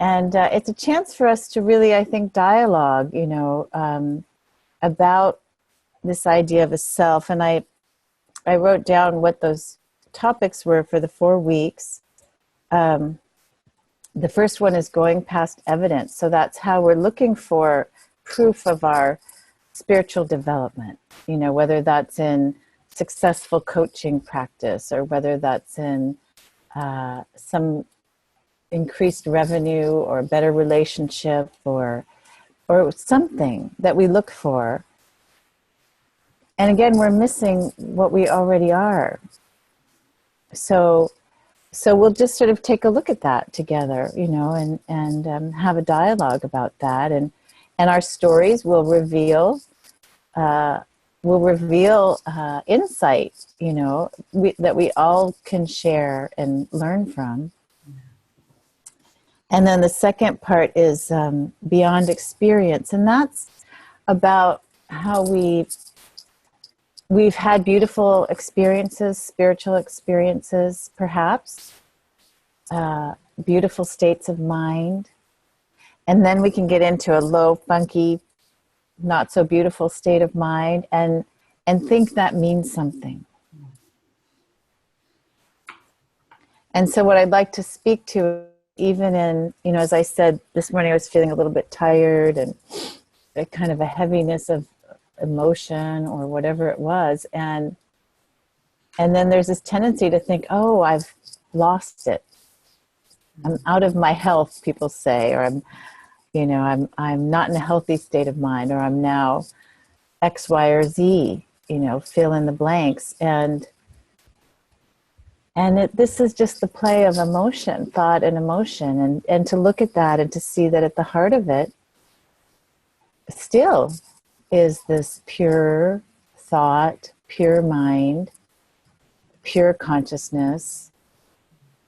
And it's a chance for us to really, I think, dialogue, about this idea of a self. And I wrote down what those topics were for the 4 weeks. The first one is going past evidence. So that's how we're looking for proof of our spiritual development, whether that's in successful coaching practice or whether that's in some increased revenue or better relationship or something that we look for. And again, we're missing what we already are. So we'll just sort of take a look at that together, and have a dialogue about that. And our stories will reveal insight, that we all can share and learn from. And then the second part is beyond experience. And that's about how we've had beautiful experiences, spiritual experiences, perhaps, beautiful states of mind. And then we can get into a low, funky, not so beautiful state of mind and think that means something. And so what I'd like to speak to, even in, as I said, this morning I was feeling a little bit tired and a kind of a heaviness of emotion or whatever it was. And then there's this tendency to think, oh, I've lost it. I'm out of my health, people say, or I'm not in a healthy state of mind, or I'm now X, Y, or Z, fill in the blanks. And this is just the play of emotion, thought and emotion, and to look at that and to see that at the heart of it still is this pure thought, pure mind, pure consciousness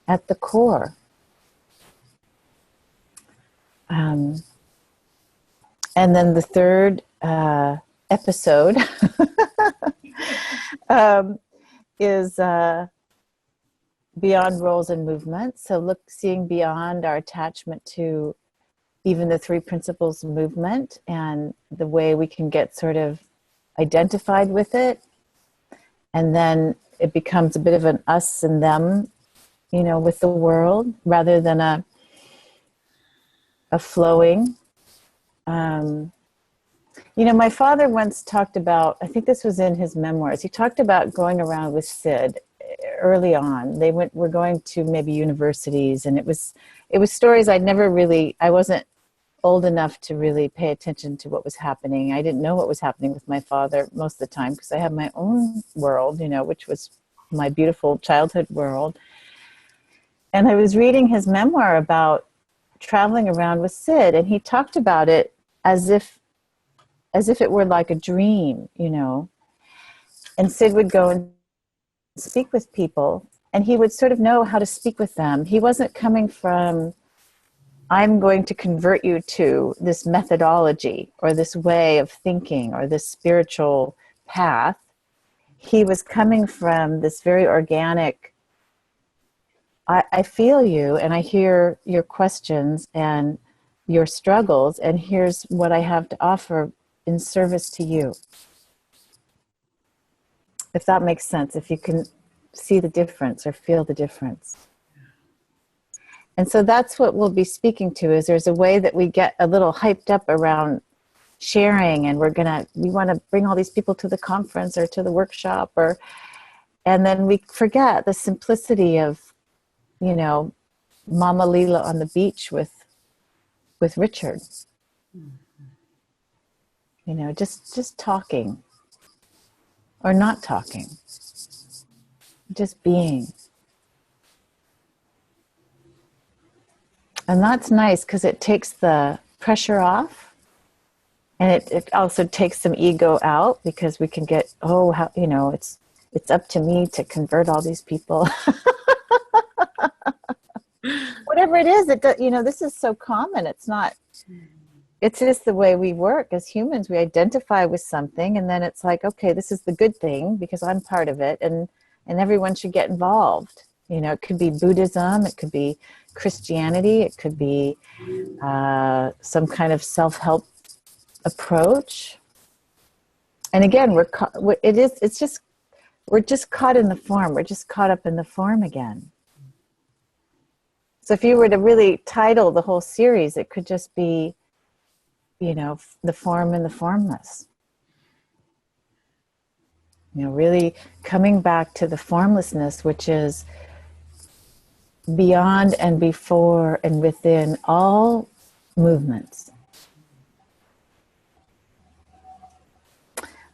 at the core. And then the third episode is beyond roles and movements. So seeing beyond our attachment to even the three principles movement and the way we can get sort of identified with it. And then it becomes a bit of an us and them, with the world rather than a flowing. My father once talked about, I think this was in his memoirs, he talked about going around with Sid early on. Were going to maybe universities, and it was stories I wasn't old enough to really pay attention to what was happening. I didn't know what was happening with my father most of the time because I had my own world, which was my beautiful childhood world. And I was reading his memoir about traveling around with Sid, and he talked about it as if it were like a dream, and Sid would go and speak with people, and he would sort of know how to speak with them. He wasn't coming from, I'm going to convert you to this methodology or this way of thinking or this spiritual path. He was coming from this very organic, I feel you and I hear your questions and your struggles, and here's what I have to offer in service to you. If that makes sense, if you can see the difference or feel the difference. And so that's what we'll be speaking to, is there's a way that we get a little hyped up around sharing, and we want to bring all these people to the conference or to the workshop, and then we forget the simplicity of, Mama Leela on the beach with Richard. Just talking or not talking, just being. And that's nice because it takes the pressure off, and it also takes some ego out, because we can get, it's up to me to convert all these people. Whatever it is, this is so common. It's just the way we work as humans. We identify with something, and then it's like, okay, this is the good thing because I'm part of it, and everyone should get involved, You know, it could be Buddhism, it could be Christianity, it could be some kind of self-help approach. And again, we're just caught in the form. We're just caught up in the form again. So if you were to really title the whole series, it could just be, you know, the form and the formless. You know, really coming back to the formlessness, which is beyond and before and within all movements.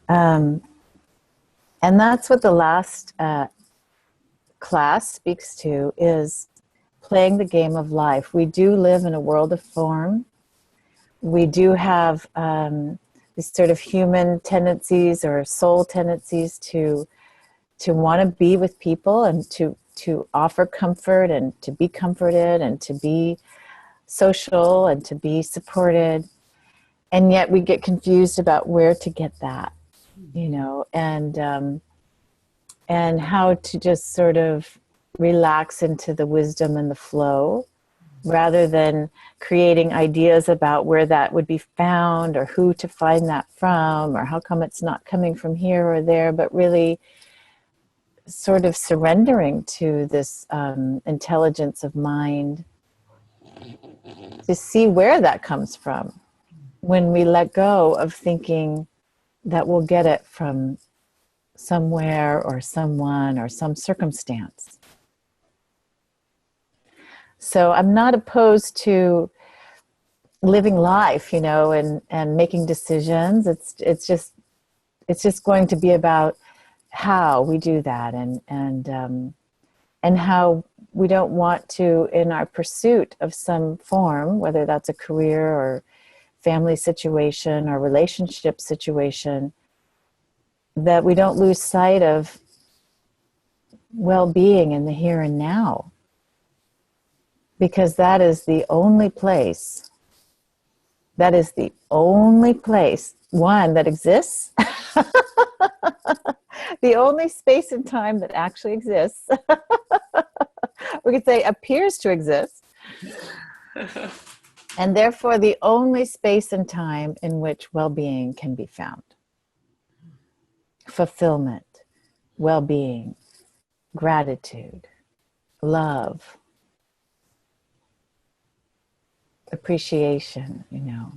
And that's what the last class speaks to, is playing the game of life. We do live in a world of form. We do have these sort of human tendencies or soul tendencies to want to be with people and to offer comfort and to be comforted and to be social and to be supported. And yet we get confused about where to get that, you know, and how to just sort of relax into the wisdom and the flow, rather than creating ideas about where that would be found or who to find that from or how come it's not coming from here or there, but really sort of surrendering to this intelligence of mind to see where that comes from when we let go of thinking that we'll get it from somewhere or someone or some circumstance. So I'm not opposed to living life, you know, and making decisions. It's just going to be about how we do that, and how we don't want to, in our pursuit of some form, whether that's a career or family situation or relationship situation, that we don't lose sight of well-being in the here and now. Because that is the only place, one, that exists, the only space and time that actually exists, we could say appears to exist, and therefore the only space and time in which well-being can be found. Fulfillment, well-being, gratitude, love, appreciation, you know.